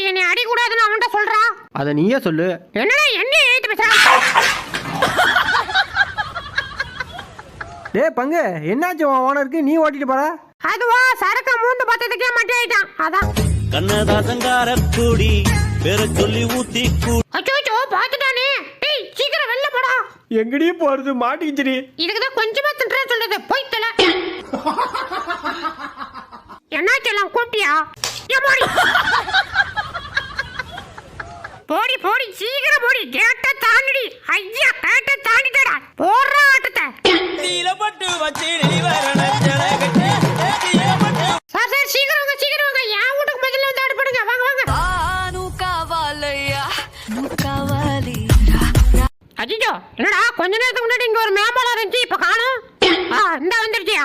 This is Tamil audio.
என்னை அடிக்கூடாதுன்னு அவன்கிட்ட சொல்றா. அதை நீயே சொல்லு. என்னடா என்ன ஏத்து பேசுற? டேய் பங்கு, என்னாச்சு உன் ஓனருக்கு? நீ ஓட்டிட்டு போற? அதுவா சரக்க மூந்து பார்த்ததுக்கே மட்டை ஆயிட்டான். அதான் கண்ணதாசங்கார கூடி பேர சொல்லி ஊத்தி கூடி. அச்சோ பாத்துட்டானே. டேய் சீக்கிரம் வெளில போடா. எங்கடி போறது? மாட்டிக்கிச்சிடி. இதுக்குதான் கொஞ்சமா தின்றே சொல்றது. போய் தல. என்னாச்செல்லாம் கூப்பிட்டியா? போடி போடி சீக்கிரம் போடி. கேட்ட தாண்டிடி. ஐயா கேட்ட தாண்டிட்டடா. போடுற ஆட்டத்தை நீலப்பட்டு வச்சு நிவரணச்சல கட்டி நீலப்பட்டு. சார் சீக்கிரம் வாங்க சீக்கிரம் வாங்க. என் வீட்டுக்கு முதல்ல வந்து அடுப்படுங்க. வாங்க வாங்க. அஜிஜோ என்னடா கொஞ்ச நேரத்துக்கு முன்னாடி இங்க ஒரு மேம்பாலம் இருந்துச்சு, இப்ப காணோம். இந்த வந்துருச்சியா?